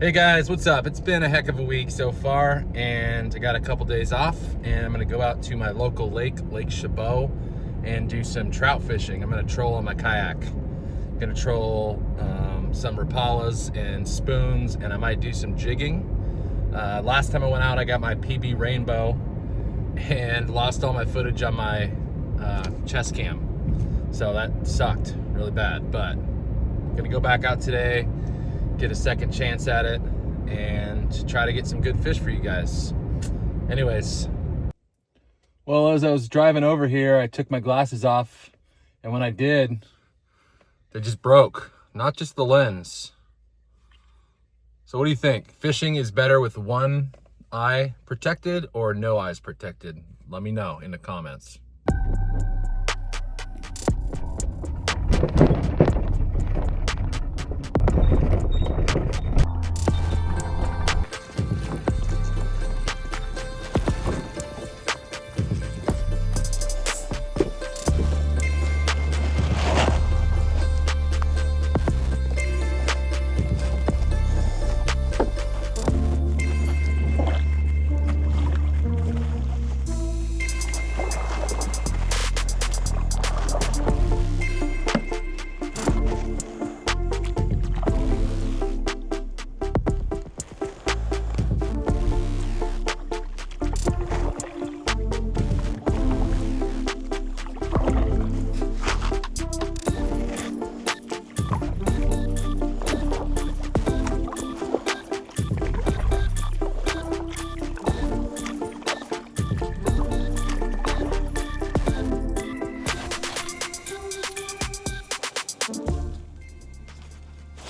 Hey guys, what's up? It's been a heck of a week so far, and I got a couple days off, and I'm gonna go out to my local lake, Lake Chabot, and do some trout fishing. I'm gonna troll on my kayak. I'm gonna troll some Rapalas and spoons, and I might do some jigging. Last time I went out, I got my PB Rainbow and lost all my footage on my chest cam. So that sucked really bad, but I'm gonna go back out today, get a second chance at it, and try to get some good fish for you guys. Anyways, well, as I was driving over here, I took my glasses off, and when I did, they just broke, not just the lens. So what do you think? Fishing is better with one eye protected or no eyes protected? Let me know in the comments.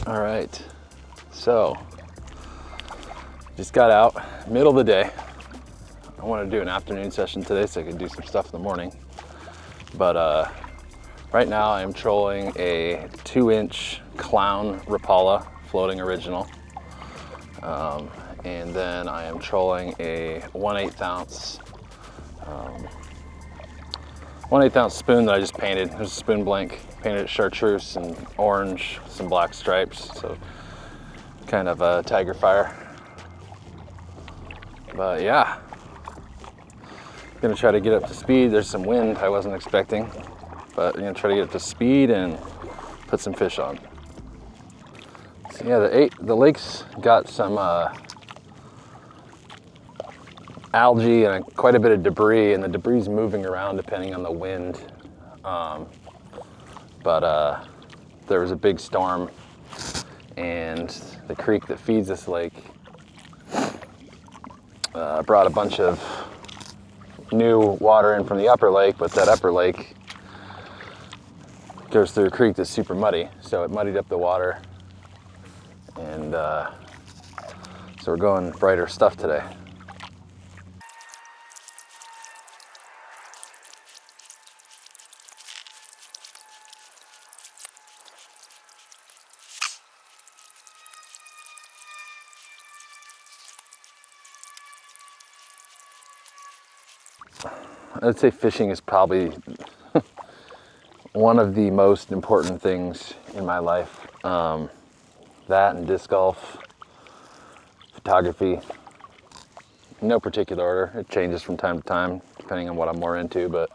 All right, so just got out, middle of the day. I want to do an afternoon session today so I can do some stuff in the morning. But right now I'm trolling a 2-inch clown Rapala floating original. And then I am trolling a 1/8 ounce 1/8 ounce spoon that I just painted. There's a spoon blank, painted it chartreuse and orange, some black stripes, so kind of a tiger fire. But yeah, gonna try to get up to speed. There's some wind I wasn't expecting, but I'm gonna try to get up to speed and put some fish on. So yeah, the lake's got some algae and quite a bit of debris, and the debris is moving around depending on the wind. But there was a big storm, and the creek that feeds this lake brought a bunch of new water in from the upper lake, but that upper lake goes through a creek that's super muddy, so it muddied up the water, and so we're going brighter stuff today. I'd say fishing is probably one of the most important things in my life. That and disc golf, photography, no particular order. It changes from time to time depending on what I'm more into, but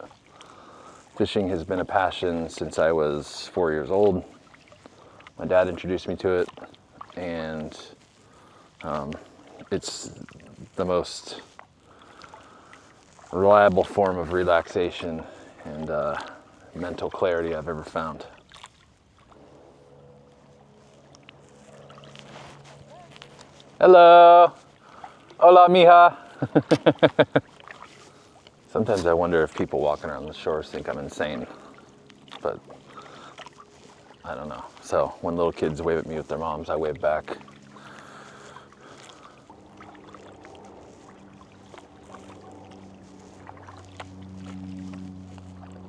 fishing has been a passion since I was 4 years old. My dad introduced me to it, and it's the most reliable form of relaxation and mental clarity I've ever found. Hello. Hola, mija. Sometimes I wonder if people walking around the shores think I'm insane, but I don't know. So when little kids wave at me with their moms, I wave back.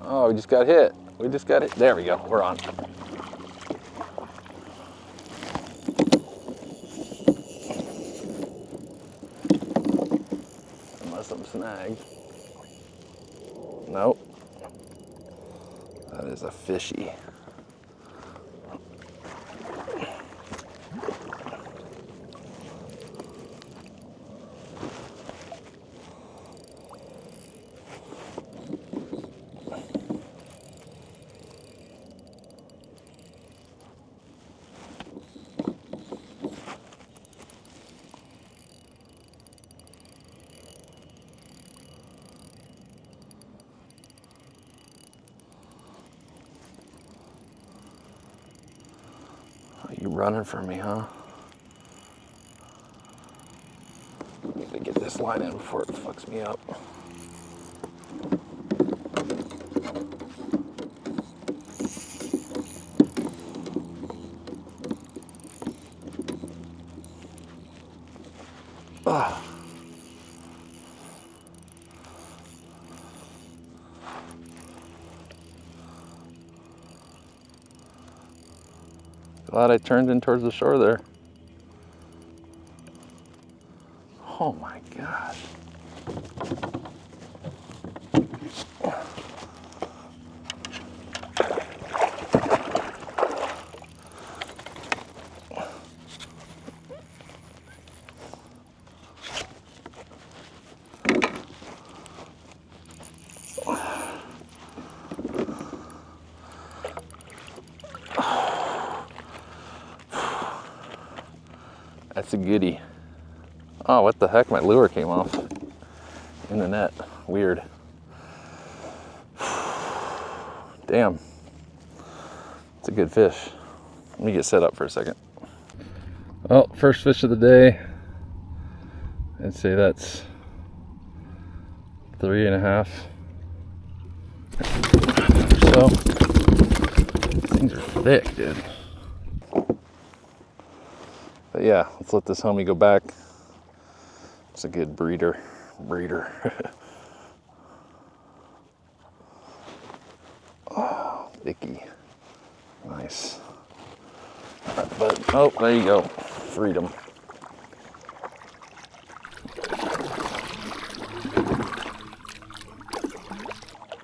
Oh, we just got hit. We just got hit. There we go. We're on. Unless I'm snagged. Nope. That is a fishy. You running from me, huh? Need to get this line in before it fucks me up. Ugh. Glad I turned in towards the shore there. Oh my gosh. That's a goodie. Oh, what the heck? My lure came off in the net. Weird. Damn. It's a good fish. Let me get set up for a second. Well, first fish of the day. I'd say that's 3.5. So, things are thick, dude. But yeah, let's let this homie go back. It's a good breeder. Oh, thicky. Nice. But, oh, there you go. Freedom.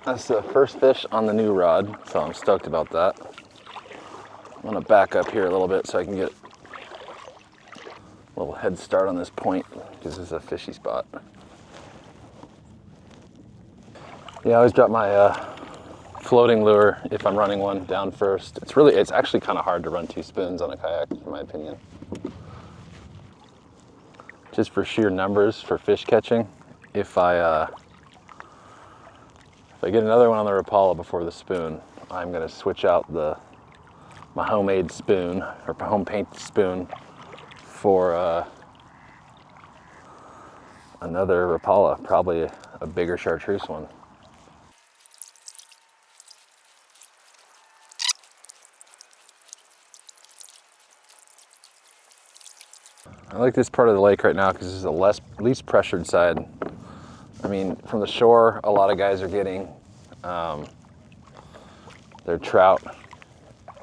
That's the first fish on the new rod, so I'm stoked about that. I'm gonna back up here a little bit so I can get a little head start on this point, because this is a fishy spot. Yeah, I always drop my floating lure, if I'm running one, down first. It's actually kind of hard to run 2 spoons on a kayak, in my opinion. Just for sheer numbers, for fish catching. If I get another one on the Rapala before the spoon, I'm gonna switch out my homemade spoon, or home paint spoon, for another Rapala, probably a bigger chartreuse one. I like this part of the lake right now because this is the least pressured side. I mean, from the shore, a lot of guys are getting their trout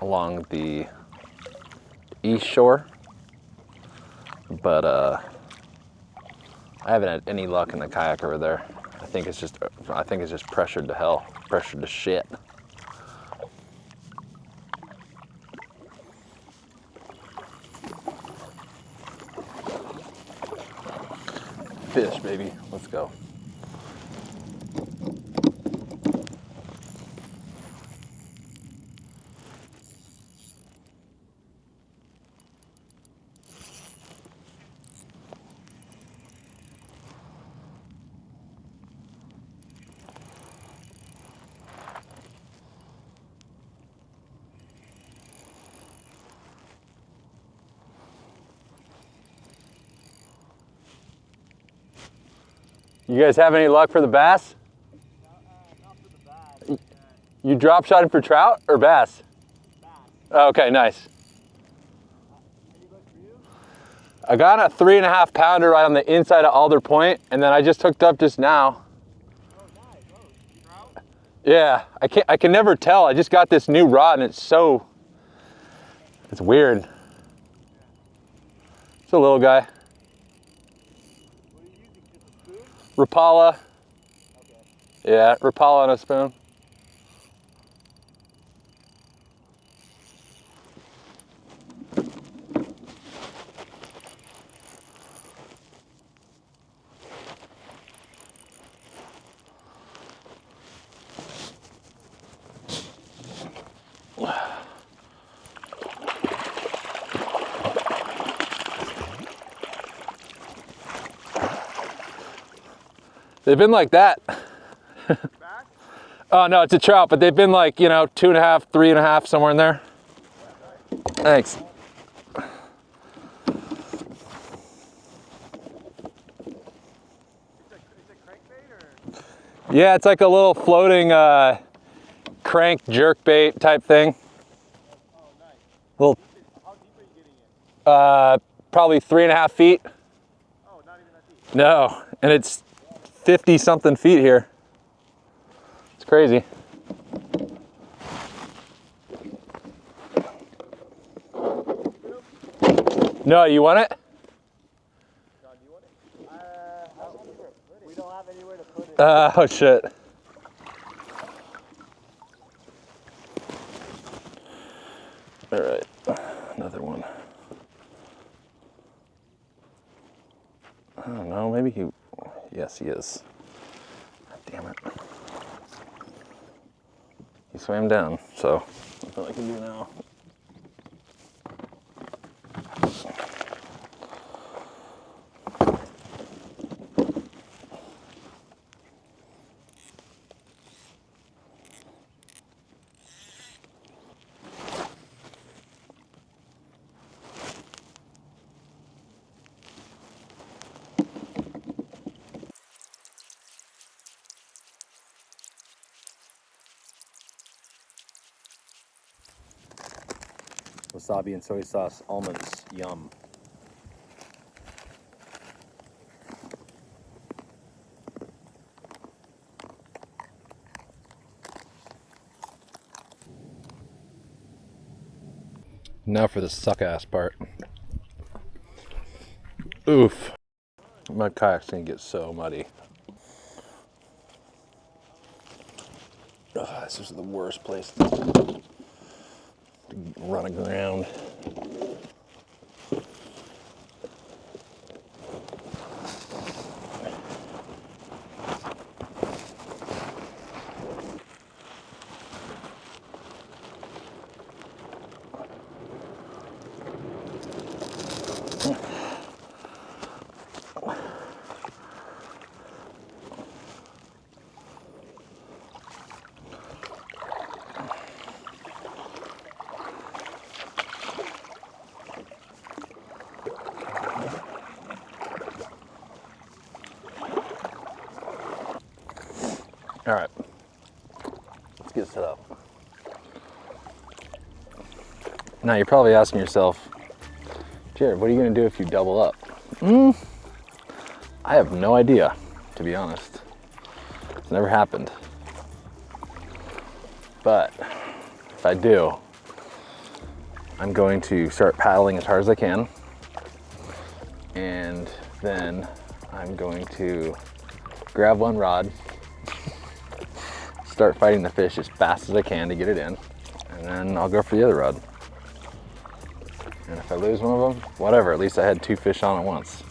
along the east shore, but I haven't had any luck in the kayak over there. I think it's just pressured to hell, pressured to shit. Fish, baby, let's go. You guys have any luck for the bass? Not for the bass. You drop shotting for trout or bass? Bass. Okay, nice. Any luck for you? I got a 3.5 pounder right on the inside of Alder Point, and then I just hooked up just now. Oh, nice. Oh, trout? Yeah, I can never tell. I just got this new rod and it's weird. It's a little guy. What are you using? Just a spoon? Rapala. Okay. Yeah, Rapala on a spoon. They've been like that. Bass? Oh no, it's a trout, but they've been like, 2.5, 3.5, somewhere in there. Thanks. It's a crankbait or? Yeah, it's like a little floating crank jerk bait type thing. Oh, nice. Little, How deep are you getting in? probably 3.5 feet. Oh, not even that deep. No, and it's 50 something feet here. It's crazy. No, you want it? John, do you want it? We don't have anywhere to put it. Oh shit. All right, another one. I don't know, maybe he, yes he is. Damn it. He swam down, so nothing I can do now. Wasabi and soy sauce almonds, yum. Now for the suck-ass part. Oof. My kayak's gonna get so muddy. Ugh, this is the worst place to run aground. All right, let's get set up. Now you're probably asking yourself, Jared, what are you gonna do if you double up? I have no idea, to be honest. It's never happened. But if I do, I'm going to start paddling as hard as I can. And then I'm going to grab one rod, start fighting the fish as fast as I can to get it in, and then I'll go for the other rod. And if I lose one of them, whatever, at least I had two fish on at once.